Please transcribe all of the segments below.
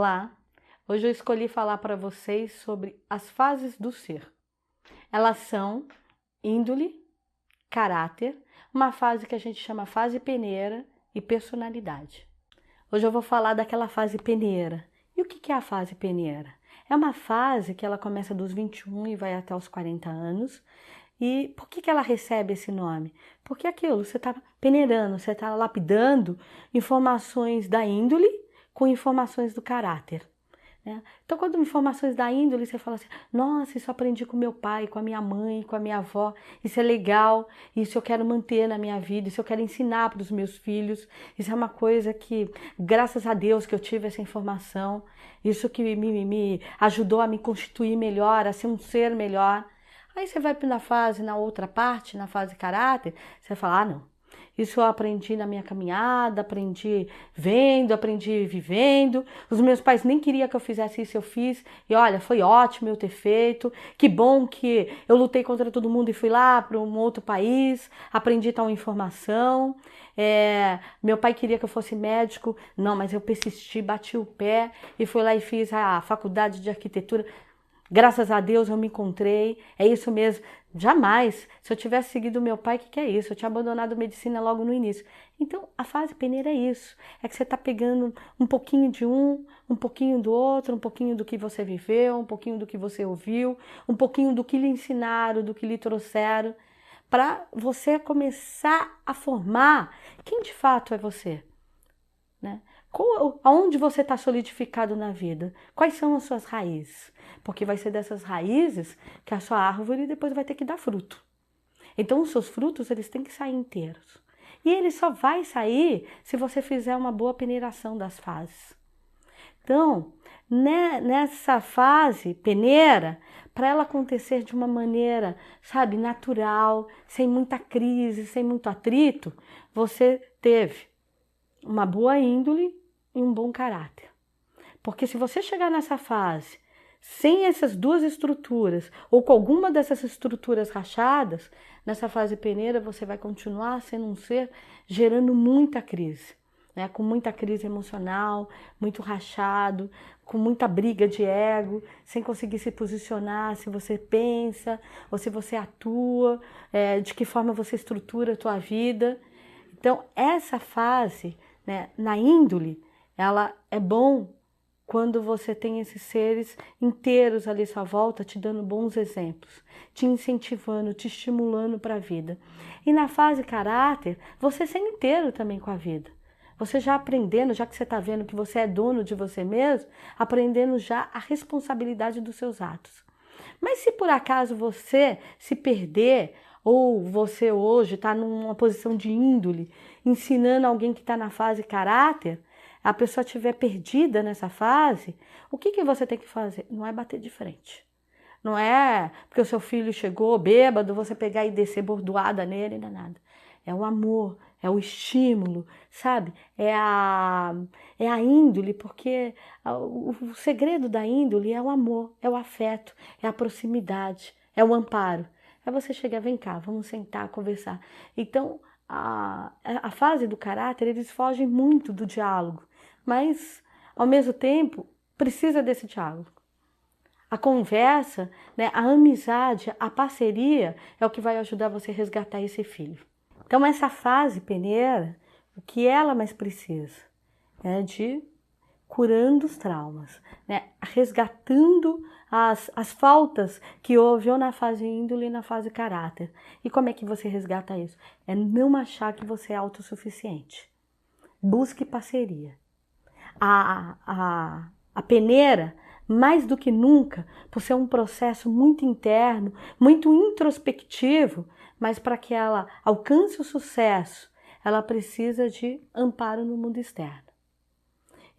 Olá, hoje eu escolhi falar para vocês sobre as fases do ser. Elas são índole, caráter, uma fase que a gente chama fase peneira e personalidade. Hoje eu vou falar daquela fase peneira. E o que é a fase peneira? É uma fase que ela começa dos 21 e vai até os 40 anos. E por que ela recebe esse nome? Porque aquilo, você está peneirando, você está lapidando informações da índole com informações do caráter. Né? Então, quando informações da índole, você fala assim, nossa, isso eu aprendi com meu pai, com a minha mãe, com a minha avó, isso é legal, isso eu quero manter na minha vida, isso eu quero ensinar para os meus filhos, isso é uma coisa que, graças a Deus que eu tive essa informação, isso que me ajudou a me constituir melhor, a ser um ser melhor. Aí você vai na outra parte, na fase caráter, você fala, não, isso eu aprendi na minha caminhada, aprendi vendo, aprendi vivendo. Os meus pais nem queriam que eu fizesse isso, eu fiz. E olha, foi ótimo eu ter feito. Que bom que eu lutei contra todo mundo e fui lá para um outro país, aprendi tal informação. Meu pai queria que eu fosse médico, não, mas eu persisti, bati o pé e fui lá e fiz a faculdade de arquitetura. Graças a Deus eu me encontrei, é isso mesmo. Jamais, se eu tivesse seguido meu pai, o que é isso? Eu tinha abandonado a medicina logo no início. Então, a fase peneira é isso. É que você está pegando um pouquinho de um pouquinho do outro, um pouquinho do que você viveu, um pouquinho do que você ouviu, um pouquinho do que lhe ensinaram, do que lhe trouxeram, para você começar a formar quem de fato é você. Né? Aonde você está solidificado na vida? Quais são as suas raízes? Porque vai ser dessas raízes que a sua árvore depois vai ter que dar fruto. Então os seus frutos eles têm que sair inteiros. E ele só vai sair se você fizer uma boa peneiração das fases. Então, nessa fase peneira, para ela acontecer de uma maneira, sabe, natural, sem muita crise, sem muito atrito, você teve uma boa índole e um bom caráter. Porque se você chegar nessa fase sem essas duas estruturas ou com alguma dessas estruturas rachadas, nessa fase peneira você vai continuar sendo um ser gerando muita crise, né? Com muita crise emocional, muito rachado, com muita briga de ego, sem conseguir se posicionar, se você pensa ou se você atua, de que forma você estrutura a tua vida. Então essa fase, né, na índole, ela é bom quando você tem esses seres inteiros ali à sua volta, te dando bons exemplos, te incentivando, te estimulando para a vida. E na fase caráter, você sendo inteiro também com a vida. Você já aprendendo, já que você está vendo que você é dono de você mesmo, aprendendo já a responsabilidade dos seus atos. Mas se por acaso você se perder, ou você hoje está numa posição de índole, ensinando alguém que está na fase caráter, a pessoa estiver perdida nessa fase, o que você tem que fazer? Não é bater de frente. Não é porque o seu filho chegou bêbado, você pegar e descer bordoada nele, não é nada. É o amor, é o estímulo, sabe? É a índole, porque o segredo da índole é o amor, é o afeto, é a proximidade, é o amparo. É você chegar, vem cá, vamos sentar, conversar. Então, a fase do caráter, eles fogem muito do diálogo, mas, ao mesmo tempo, precisa desse diálogo. A conversa, né, a amizade, a parceria é o que vai ajudar você a resgatar esse filho. Então, essa fase peneira, o que ela mais precisa é de curando os traumas, né? Resgatando as faltas que houve ou na fase índole e na fase caráter. E como é que você resgata isso? É não achar que você é autossuficiente. Busque parceria. A peneira, mais do que nunca, por ser um processo muito interno, muito introspectivo, mas para que ela alcance o sucesso, ela precisa de amparo no mundo externo.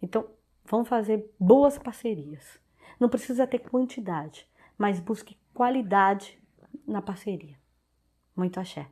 Então, vão fazer boas parcerias. Não precisa ter quantidade, mas busque qualidade na parceria. Muito axé.